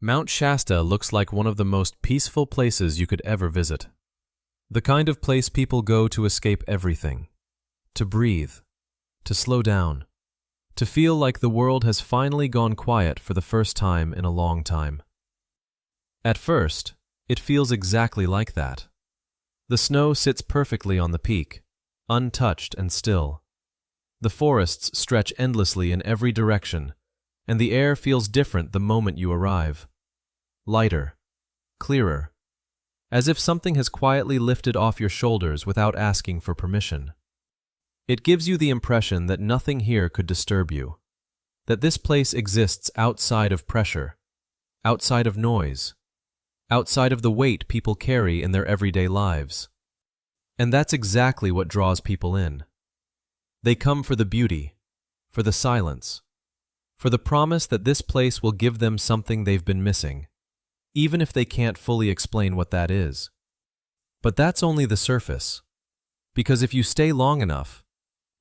Mount Shasta looks like one of the most peaceful places you could ever visit. The kind of place people go to escape everything, to breathe, to slow down, to feel like the world has finally gone quiet for the first time in a long time. At first, it feels exactly like that. The snow sits perfectly on the peak, untouched and still. The forests stretch endlessly in every direction, and the air feels different the moment you arrive. Lighter, clearer, as if something has quietly lifted off your shoulders without asking for permission. It gives you the impression that nothing here could disturb you, that this place exists outside of pressure, outside of noise, outside of the weight people carry in their everyday lives. And that's exactly what draws people in. They come for the beauty, for the silence, for the promise that this place will give them something they've been missing, even if they can't fully explain what that is. But that's only the surface, because if you stay long enough,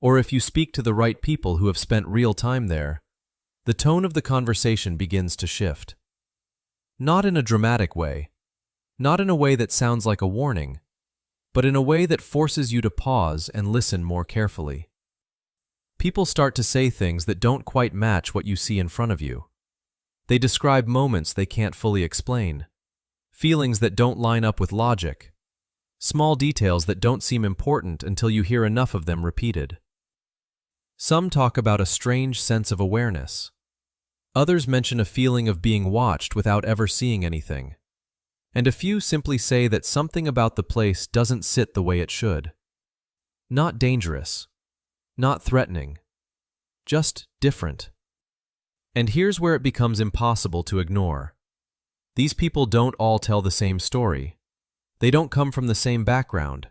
or if you speak to the right people who have spent real time there, the tone of the conversation begins to shift. Not in a dramatic way, not in a way that sounds like a warning, but in a way that forces you to pause and listen more carefully. People start to say things that don't quite match what you see in front of you. They describe moments they can't fully explain, feelings that don't line up with logic, small details that don't seem important until you hear enough of them repeated. Some talk about a strange sense of awareness. Others mention a feeling of being watched without ever seeing anything. And a few simply say that something about the place doesn't sit the way it should. Not dangerous, not threatening, just different. And here's where it becomes impossible to ignore. These people don't all tell the same story. They don't come from the same background,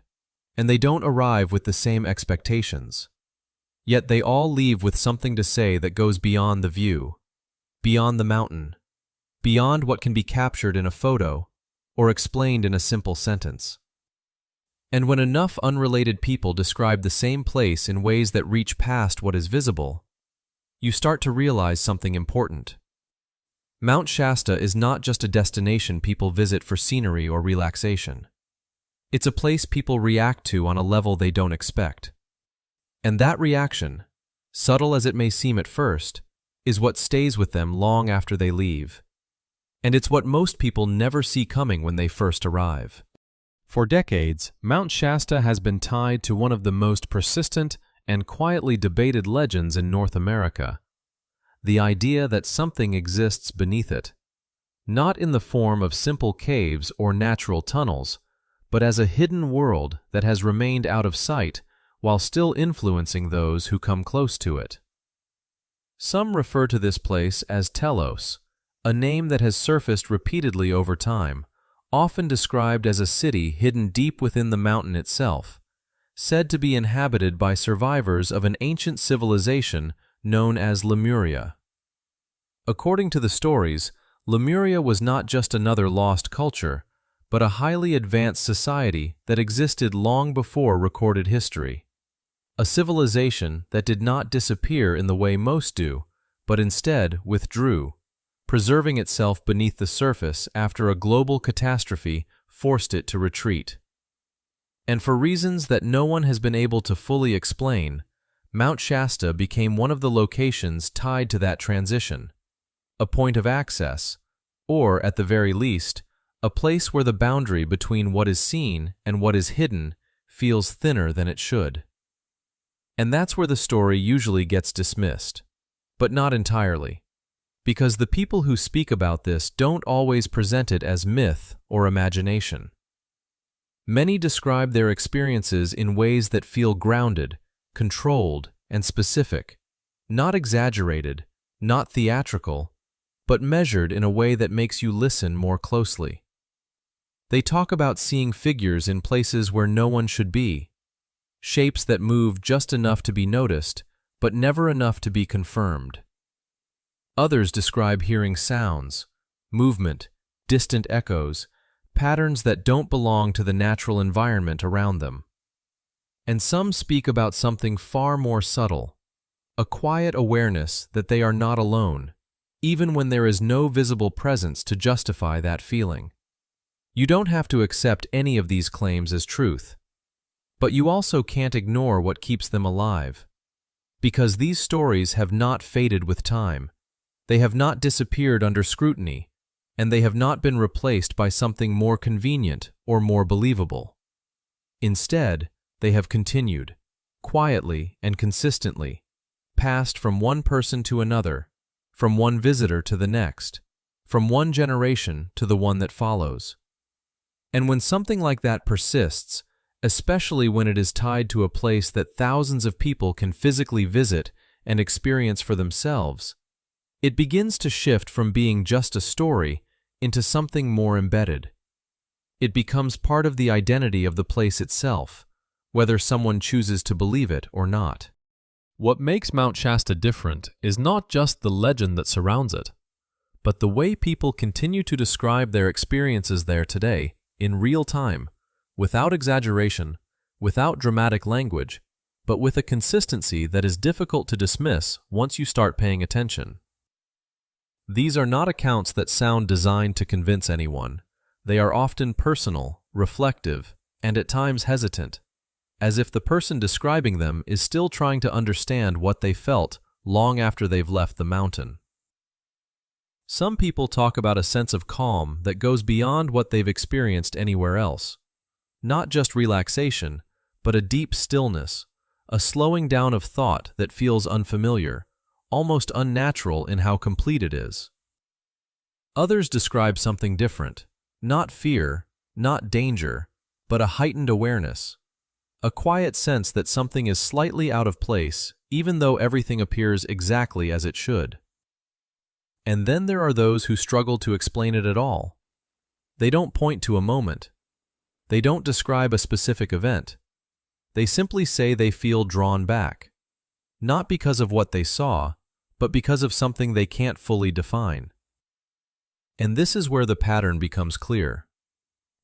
and they don't arrive with the same expectations. Yet they all leave with something to say that goes beyond the view, beyond the mountain, beyond what can be captured in a photo or explained in a simple sentence. And when enough unrelated people describe the same place in ways that reach past what is visible, you start to realize something important. Mount Shasta is not just a destination people visit for scenery or relaxation. It's a place people react to on a level they don't expect. And that reaction, subtle as it may seem at first, is what stays with them long after they leave. And it's what most people never see coming when they first arrive. For decades, Mount Shasta has been tied to one of the most persistent and quietly debated legends in North America. The idea that something exists beneath it, not in the form of simple caves or natural tunnels, but as a hidden world that has remained out of sight while still influencing those who come close to it. Some refer to this place as Telos, a name that has surfaced repeatedly over time, often described as a city hidden deep within the mountain itself, said to be inhabited by survivors of an ancient civilization known as Lemuria. According to the stories, Lemuria was not just another lost culture, but a highly advanced society that existed long before recorded history. A civilization that did not disappear in the way most do, but instead withdrew, preserving itself beneath the surface after a global catastrophe forced it to retreat. And for reasons that no one has been able to fully explain, Mount Shasta became one of the locations tied to that transition, a point of access, or at the very least, a place where the boundary between what is seen and what is hidden feels thinner than it should. And that's where the story usually gets dismissed, but not entirely, because the people who speak about this don't always present it as myth or imagination. Many describe their experiences in ways that feel grounded, controlled, and specific, not exaggerated, not theatrical, but measured in a way that makes you listen more closely. They talk about seeing figures in places where no one should be, shapes that move just enough to be noticed, but never enough to be confirmed. Others describe hearing sounds, movement, distant echoes, patterns that don't belong to the natural environment around them. And some speak about something far more subtle, a quiet awareness that they are not alone, even when there is no visible presence to justify that feeling. You don't have to accept any of these claims as truth, but you also can't ignore what keeps them alive. Because these stories have not faded with time, they have not disappeared under scrutiny, and they have not been replaced by something more convenient or more believable. Instead, they have continued, quietly and consistently, passed from one person to another, from one visitor to the next, from one generation to the one that follows. And when something like that persists, especially when it is tied to a place that thousands of people can physically visit and experience for themselves, it begins to shift from being just a story into something more embedded. It becomes part of the identity of the place itself, whether someone chooses to believe it or not. What makes Mount Shasta different is not just the legend that surrounds it, but the way people continue to describe their experiences there today, in real time, without exaggeration, without dramatic language, but with a consistency that is difficult to dismiss once you start paying attention. These are not accounts that sound designed to convince anyone. They are often personal, reflective, and at times hesitant, as if the person describing them is still trying to understand what they felt long after they've left the mountain. Some people talk about a sense of calm that goes beyond what they've experienced anywhere else. Not just relaxation, but a deep stillness, a slowing down of thought that feels unfamiliar, almost unnatural in how complete it is. Others describe something different, not fear, not danger, but a heightened awareness, a quiet sense that something is slightly out of place, even though everything appears exactly as it should. And then there are those who struggle to explain it at all. They don't point to a moment. They don't describe a specific event. They simply say they feel drawn back, not because of what they saw, but because of something they can't fully define. And this is where the pattern becomes clear,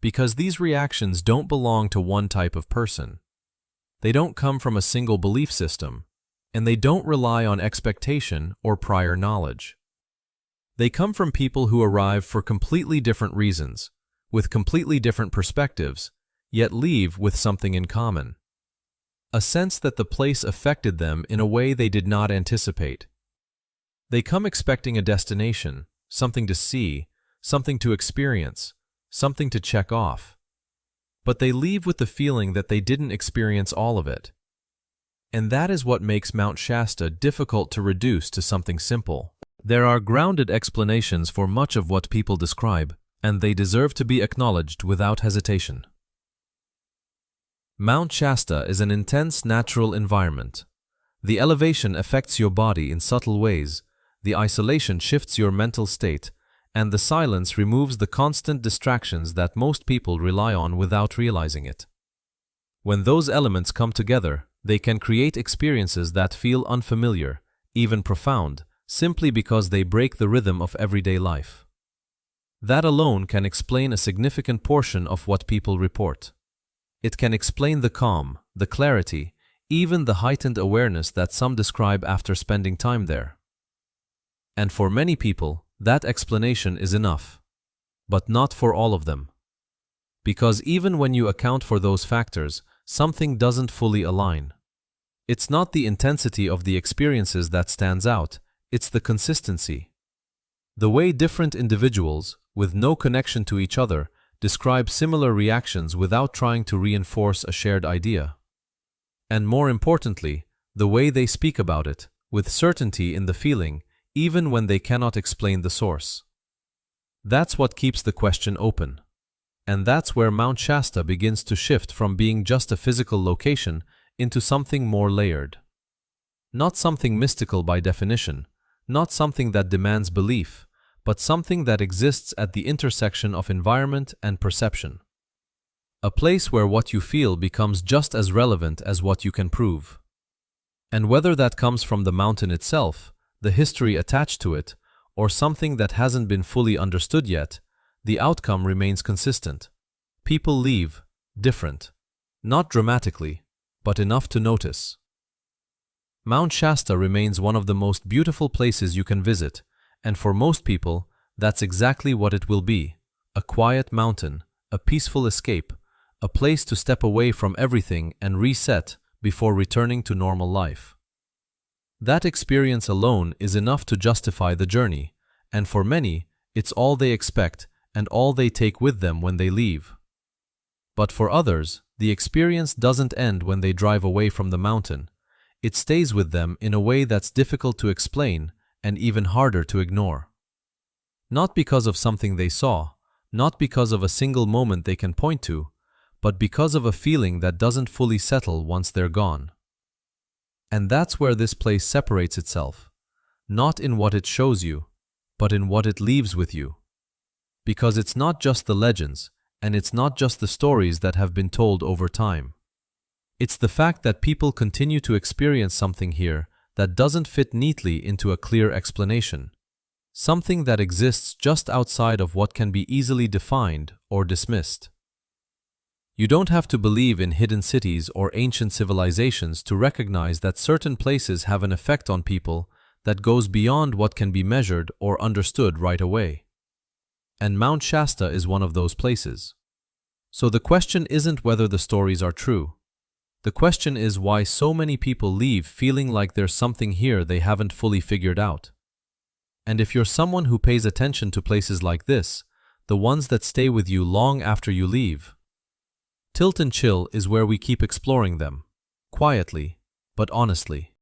because these reactions don't belong to one type of person. They don't come from a single belief system, and they don't rely on expectation or prior knowledge. They come from people who arrive for completely different reasons, with completely different perspectives, yet leave with something in common. A sense that the place affected them in a way they did not anticipate. They come expecting a destination, something to see, something to experience, something to check off. But they leave with the feeling that they didn't experience all of it. And that is what makes Mount Shasta difficult to reduce to something simple. There are grounded explanations for much of what people describe, and they deserve to be acknowledged without hesitation. Mount Shasta is an intense natural environment. The elevation affects your body in subtle ways, the isolation shifts your mental state, and the silence removes the constant distractions that most people rely on without realizing it. When those elements come together, they can create experiences that feel unfamiliar, even profound, simply because they break the rhythm of everyday life. That alone can explain a significant portion of what people report. It can explain the calm, the clarity, even the heightened awareness that some describe after spending time there. And for many people, that explanation is enough. But not for all of them. Because even when you account for those factors, something doesn't fully align. It's not the intensity of the experiences that stands out, it's the consistency. The way different individuals, with no connection to each other, describe similar reactions without trying to reinforce a shared idea. And more importantly, the way they speak about it, with certainty in the feeling, even when they cannot explain the source. That's what keeps the question open. And that's where Mount Shasta begins to shift from being just a physical location into something more layered. Not something mystical by definition, not something that demands belief, but something that exists at the intersection of environment and perception. A place where what you feel becomes just as relevant as what you can prove. And whether that comes from the mountain itself, the history attached to it, or something that hasn't been fully understood yet, the outcome remains consistent. People leave, different. Not dramatically, but enough to notice. Mount Shasta remains one of the most beautiful places you can visit, And for most people, that's exactly what it will be: a quiet mountain, a peaceful escape, a place to step away from everything and reset before returning to normal life. That experience alone is enough to justify the journey, and for many, it's all they expect and all they take with them when they leave. But for others, the experience doesn't end when they drive away from the mountain. It stays with them in a way that's difficult to explain and even harder to ignore. Not because of something they saw, not because of a single moment they can point to, but because of a feeling that doesn't fully settle once they're gone. And that's where this place separates itself, not in what it shows you, but in what it leaves with you. Because it's not just the legends, and it's not just the stories that have been told over time. It's the fact that people continue to experience something here that doesn't fit neatly into a clear explanation, something that exists just outside of what can be easily defined or dismissed. You don't have to believe in hidden cities or ancient civilizations to recognize that certain places have an effect on people that goes beyond what can be measured or understood right away. And Mount Shasta is one of those places. So the question isn't whether the stories are true. The question is why so many people leave feeling like there's something here they haven't fully figured out. And if you're someone who pays attention to places like this, the ones that stay with you long after you leave, Tilt and Chill is where we keep exploring them, quietly, but honestly.